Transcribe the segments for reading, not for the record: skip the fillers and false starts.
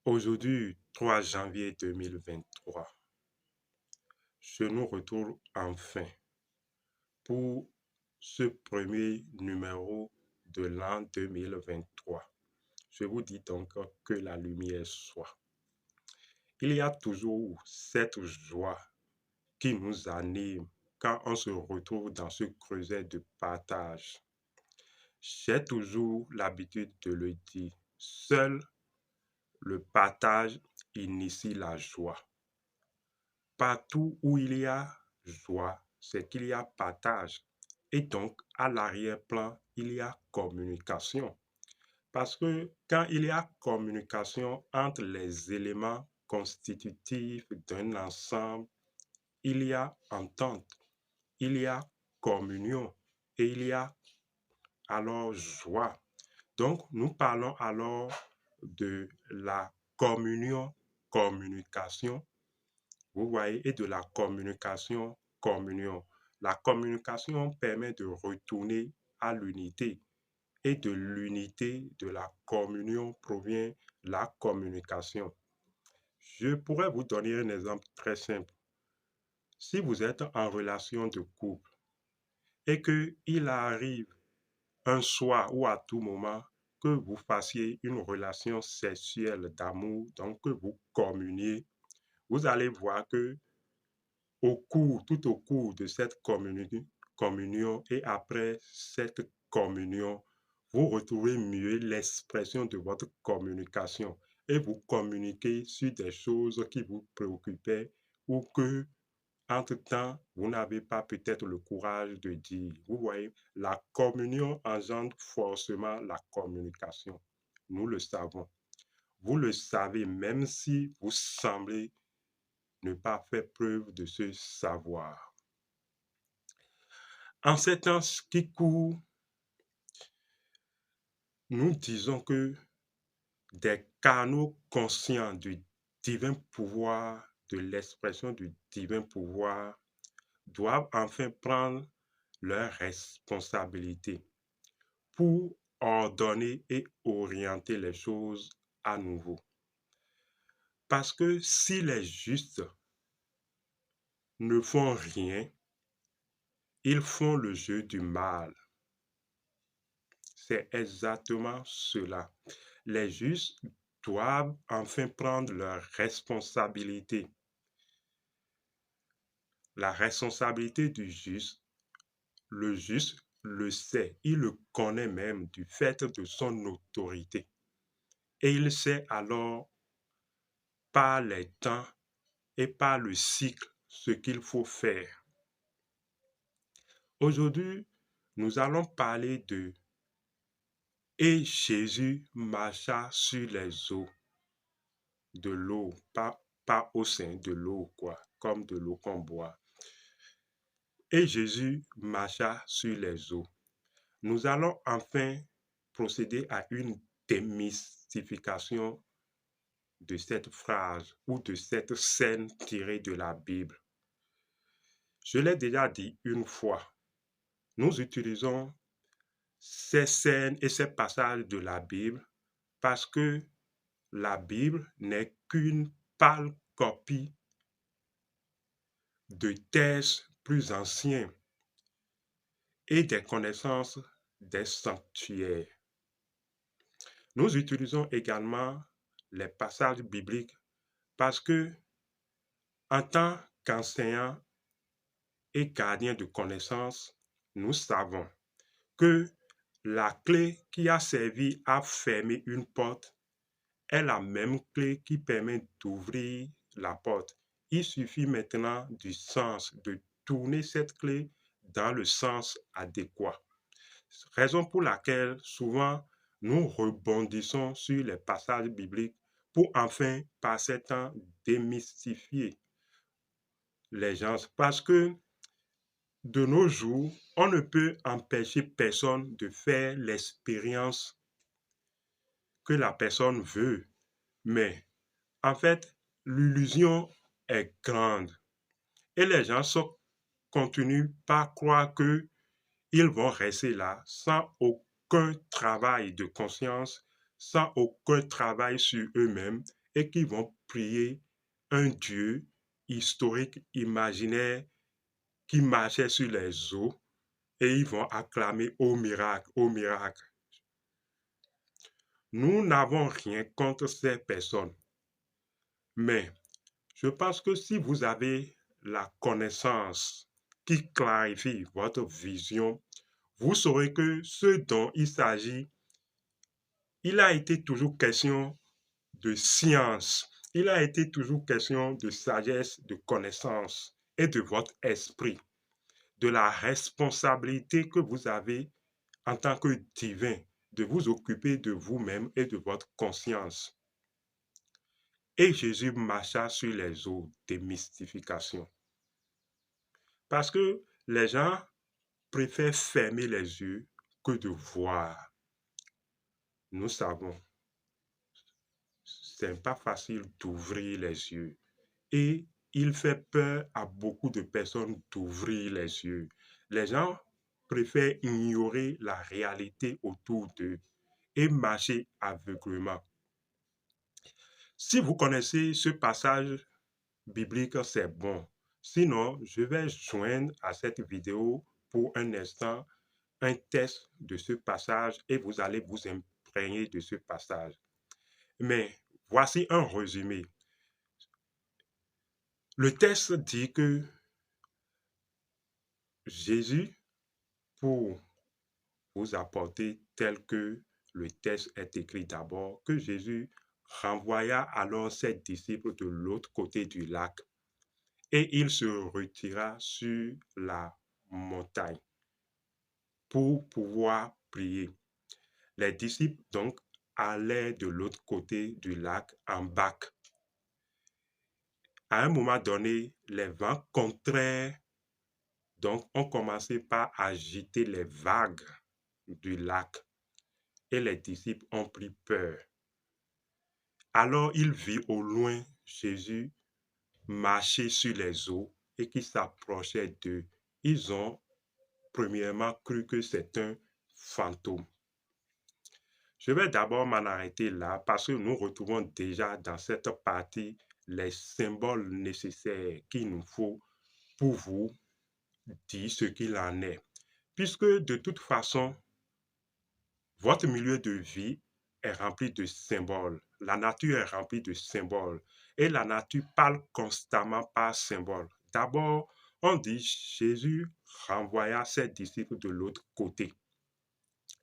Aujourd'hui, 3 janvier 2023, je nous retrouve enfin pour ce premier numéro de l'an 2023. Je vous dis donc que la lumière soit. Il y a toujours cette joie qui nous anime quand on se retrouve dans ce creuset de partage. J'ai toujours l'habitude de le dire, seul le partage initie la joie. Partout où il y a joie, c'est qu'il y a partage. Et donc, à l'arrière-plan, il y a communication. Parce que quand il y a communication entre les éléments constitutifs d'un ensemble, il y a entente, il y a communion et il y a alors joie. Donc, nous parlons alors de la communication, vous voyez, et de la communion. La communication permet de retourner à l'unité et de l'unité de la communion provient la communication. Je pourrais vous donner un exemple très simple. Si vous êtes en relation de couple et qu'il arrive un soir ou à tout moment que vous fassiez une relation sexuelle d'amour, donc que vous communiez, vous allez voir que tout au cours de cette communion et après cette communion, vous retrouvez mieux l'expression de votre communication et vous communiquez sur des choses qui vous préoccupaient ou que, entre-temps, vous n'avez pas peut-être le courage de dire. Vous voyez, la communion engendre forcément la communication. Nous le savons. Vous le savez, même si vous semblez ne pas faire preuve de ce savoir. En ces temps qui courent, nous disons que des canaux conscients du divin pouvoir, de l'expression du divin pouvoir, doivent enfin prendre leurs responsabilités pour ordonner et orienter les choses à nouveau. Parce que si les justes ne font rien, ils font le jeu du mal. C'est exactement cela. Les justes doivent enfin prendre leurs responsabilités. La responsabilité du juste, le juste le sait, il le connaît même du fait de son autorité. Et il sait alors par les temps et par le cycle ce qu'il faut faire. Aujourd'hui, nous allons parler de Et Jésus marcha sur les eaux, de l'eau, pas au sein de l'eau, quoi, comme de l'eau qu'on boit. Et Jésus marcha sur les eaux. Nous allons enfin procéder à une démystification de cette phrase ou de cette scène tirée de la Bible. Je l'ai déjà dit une fois, nous utilisons ces scènes et ces passages de la Bible parce que la Bible n'est qu'une pâle copie de textes plus anciens et des connaissances des sanctuaires. Nous utilisons également les passages bibliques parce que, en tant qu'enseignants et gardiens de connaissances, nous savons que la clé qui a servi à fermer une porte est la même clé qui permet d'ouvrir la porte. Il suffit maintenant du sens, de tourner cette clé dans le sens adéquat. Raison pour laquelle souvent nous rebondissons sur les passages bibliques pour enfin, par ces temps, démystifier les gens. Parce que de nos jours, on ne peut empêcher personne de faire l'expérience que la personne veut. Mais en fait, l'illusion est grande et les gens continuent par croire qu'ils vont rester là sans aucun travail de conscience, sans aucun travail sur eux-mêmes et qui vont prier un Dieu historique, imaginaire, qui marchait sur les eaux et ils vont acclamer au miracle, au miracle. Nous n'avons rien contre ces personnes, mais je pense que si vous avez la connaissance qui clarifie votre vision, vous saurez que ce dont il s'agit, il a été toujours question de science, il a été toujours question de sagesse, de connaissance et de votre esprit, de la responsabilité que vous avez en tant que divin, de vous occuper de vous-même et de votre conscience. Et Jésus marcha sur les eaux des mystifications. Parce que les gens préfèrent fermer les yeux que de voir. Nous savons, c'est pas facile d'ouvrir les yeux. Et il fait peur à beaucoup de personnes d'ouvrir les yeux. Les gens préfèrent ignorer la réalité autour d'eux et marcher aveuglément. Si vous connaissez ce passage biblique, c'est bon. Sinon, je vais joindre à cette vidéo pour un instant un test de ce passage et vous allez vous imprégner de ce passage. Mais voici un résumé. Le texte dit que Jésus, pour vous apporter tel que le texte est écrit d'abord, que Jésus renvoya alors ses disciples de l'autre côté du lac et il se retira sur la montagne pour pouvoir prier. Les disciples donc allaient de l'autre côté du lac en barque. À un moment donné, les vents contraires donc ont commencé par agiter les vagues du lac et les disciples ont pris peur. Alors il vit au loin Jésus marcher sur les eaux et qui s'approchait d'eux. Ils ont premièrement cru que c'est un fantôme. Je vais d'abord m'en arrêter là parce que nous retrouvons déjà dans cette partie les symboles nécessaires qu'il nous faut pour vous dire ce qu'il en est. Puisque de toute façon, votre milieu de vie est rempli de symboles. La nature est remplie de symboles. Et la nature parle constamment par symboles. D'abord, on dit Jésus renvoya ses disciples de l'autre côté.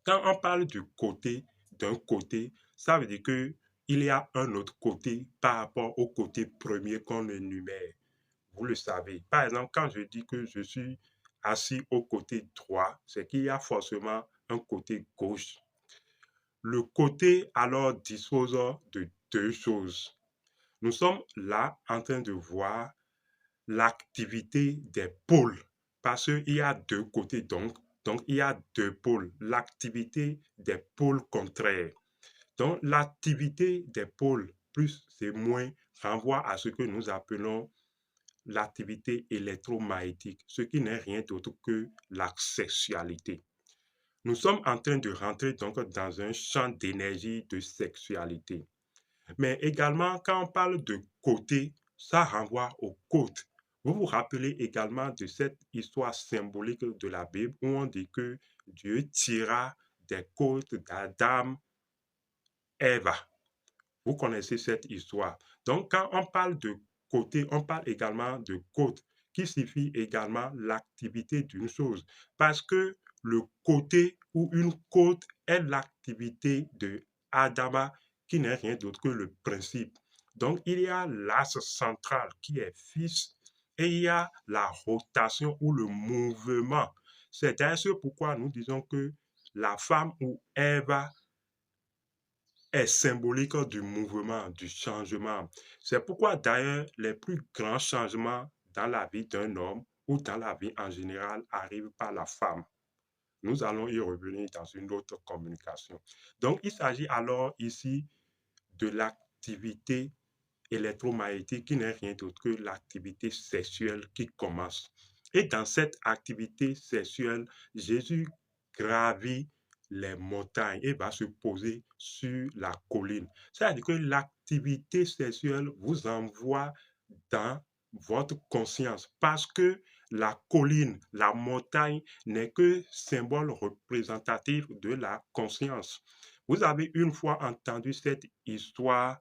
Quand on parle du côté, d'un côté, ça veut dire qu'il y a un autre côté par rapport au côté premier qu'on énumère. Vous le savez. Par exemple, quand je dis que je suis assis au côté droit, c'est qu'il y a forcément un côté gauche. Le côté alors dispose de deux choses. Nous sommes là en train de voir l'activité des pôles parce qu'il y a deux côtés donc il y a deux pôles, l'activité des pôles contraires. Donc l'activité des pôles plus et moins renvoie à ce que nous appelons l'activité électromagnétique, ce qui n'est rien d'autre que la sexualité. Nous sommes en train de rentrer donc dans un champ d'énergie de sexualité. Mais également, quand on parle de côté, ça renvoie aux côtes. Vous vous rappelez également de cette histoire symbolique de la Bible où on dit que Dieu tira des côtes d'Adam, Ève. Vous connaissez cette histoire. Donc, quand on parle de côté, on parle également de côte, qui signifie également l'activité d'une chose. Parce que le côté ou une côte est l'activité de Adama, qui n'est rien d'autre que le principe. Donc, il y a l'axe central qui est fixe et il y a la rotation ou le mouvement. C'est d'ailleurs pourquoi nous disons que la femme ou Ève est symbolique du mouvement, du changement. C'est pourquoi d'ailleurs les plus grands changements dans la vie d'un homme ou dans la vie en général arrivent par la femme. Nous allons y revenir dans une autre communication. Donc il s'agit alors ici de l'activité électromagnétique qui n'est rien d'autre que l'activité sexuelle qui commence. Et dans cette activité sexuelle, Jésus gravit les montagnes et va se poser sur la colline. C'est-à-dire que l'activité sexuelle vous envoie dans votre conscience parce que la colline, la montagne n'est que symbole représentatif de la conscience. Vous avez une fois entendu cette histoire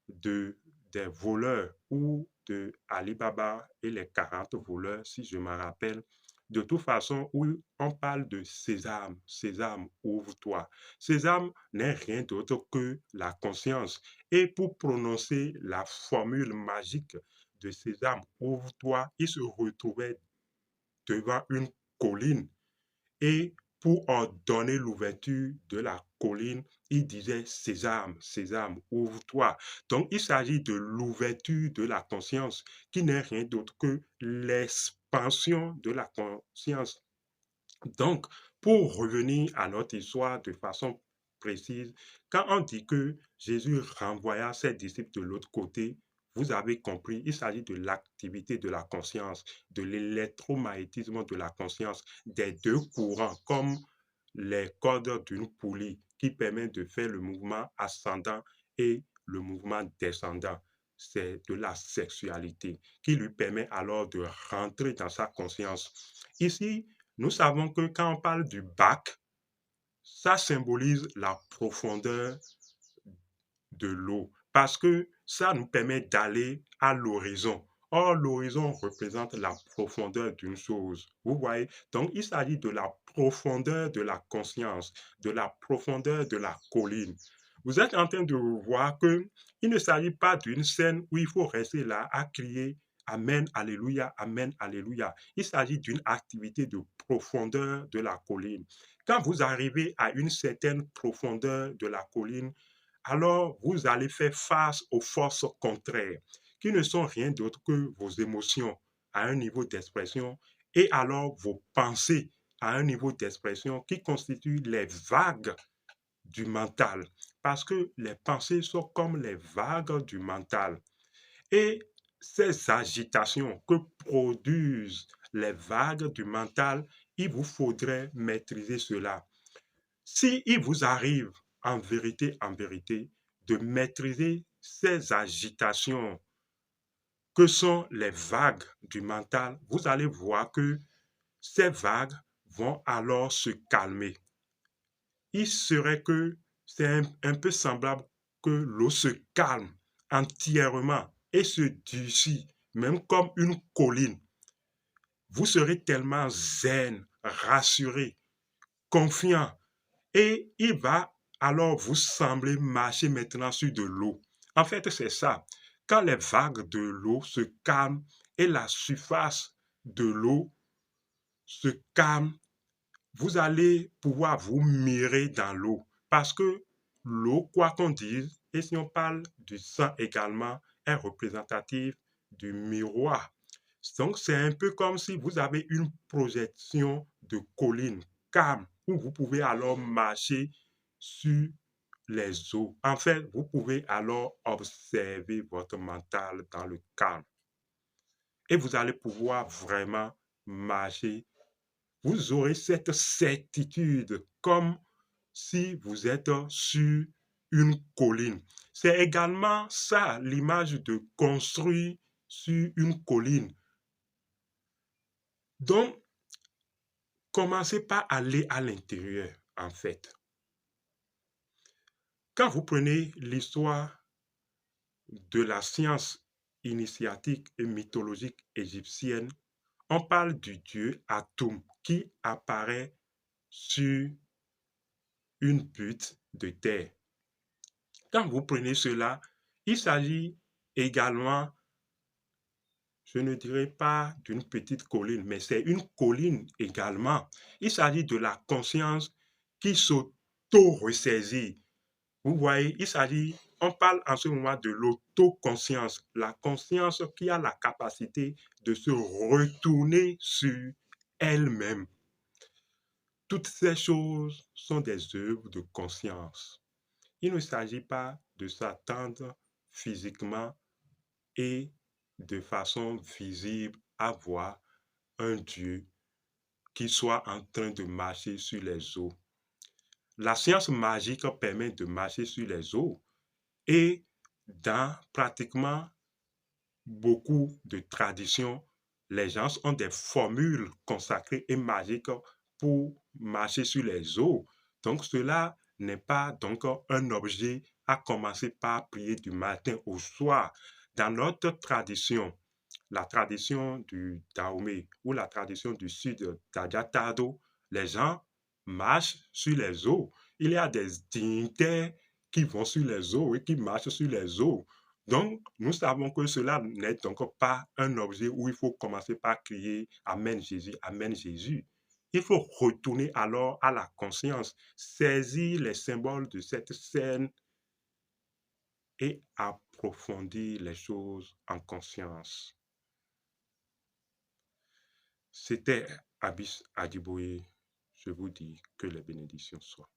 de des voleurs ou de Ali Baba et les 40 voleurs, si je me rappelle. De toute façon, où on parle de Sésame, Sésame, ouvre-toi. Sésame n'est rien d'autre que la conscience. Et pour prononcer la formule magique de Sésame, ouvre-toi, il se retrouvait devant une colline et pour ordonner l'ouverture de la colline, il disait Sésame, Sésame, ouvre-toi. Donc, il s'agit de l'ouverture de la conscience, qui n'est rien d'autre que l'expansion de la conscience. Donc, pour revenir à notre histoire de façon précise, quand on dit que Jésus renvoya ses disciples de l'autre côté, vous avez compris, il s'agit de l'activité de la conscience, de l'électromagnétisme de la conscience, des deux courants, comme les cordes d'une poulie qui permettent de faire le mouvement ascendant et le mouvement descendant. C'est de la sexualité qui lui permet alors de rentrer dans sa conscience. Ici, nous savons que quand on parle du bac, ça symbolise la profondeur de l'eau parce que ça nous permet d'aller à l'horizon. Or, l'horizon représente la profondeur d'une chose. Vous voyez? Donc, il s'agit de la profondeur de la conscience, de la profondeur de la colline. Vous êtes en train de voir que il ne s'agit pas d'une scène où il faut rester là à crier Amen, Alléluia, Amen, Alléluia. Il s'agit d'une activité de profondeur de la colline. Quand vous arrivez à une certaine profondeur de la colline, alors vous allez faire face aux forces contraires, qui ne sont rien d'autre que vos émotions à un niveau d'expression et alors vos pensées à un niveau d'expression qui constituent les vagues du mental. Parce que les pensées sont comme les vagues du mental. Et ces agitations que produisent les vagues du mental, il vous faudrait maîtriser cela. Si il vous arrive en vérité, de maîtriser ces agitations que sont les vagues du mental, vous allez voir que ces vagues vont alors se calmer. Il serait que c'est un peu semblable que l'eau se calme entièrement et se durcit, même comme une colline. Vous serez tellement zen, rassuré, confiant, et il va alors vous sembler marcher maintenant sur de l'eau. En fait, c'est ça. Quand les vagues de l'eau se calment et la surface de l'eau se calme, vous allez pouvoir vous mirer dans l'eau. Parce que l'eau, quoi qu'on dise, et si on parle du sang également, est représentatif du miroir. Donc, c'est un peu comme si vous avez une projection de colline calme où vous pouvez alors marcher sur les eaux. En fait, vous pouvez alors observer votre mental dans le calme et vous allez pouvoir vraiment marcher. Vous aurez cette certitude comme si vous êtes sur une colline. C'est également ça l'image de construire sur une colline. Donc, commencez par aller à l'intérieur, en fait. Quand vous prenez l'histoire de la science initiatique et mythologique égyptienne, on parle du dieu Atum qui apparaît sur une butte de terre. Quand vous prenez cela, il s'agit également, je ne dirais pas d'une petite colline, mais c'est une colline également. Il s'agit de la conscience qui s'auto-ressaisit. Vous voyez, on parle en ce moment de l'autoconscience, la conscience qui a la capacité de se retourner sur elle-même. Toutes ces choses sont des œuvres de conscience. Il ne s'agit pas de s'attendre physiquement et de façon visible à voir un Dieu qui soit en train de marcher sur les eaux. la science magique permet de marcher sur les eaux et dans pratiquement beaucoup de traditions, les gens ont des formules consacrées et magiques pour marcher sur les eaux. Donc cela n'est pas donc un objet à commencer par prier du matin au soir. Dans notre tradition, la tradition du Dahomey ou la tradition du sud d'Adjatado, les gens marchent sur les eaux. Il y a des dignitaires qui vont sur les eaux et qui marchent sur les eaux. Donc, nous savons que cela n'est donc pas un objet où il faut commencer par crier Amen Jésus, Amen Jésus. Il faut retourner alors à la conscience, saisir les symboles de cette scène et approfondir les choses en conscience. C'était Abyss Adiboye. Je vous dis que les bénédictions soient.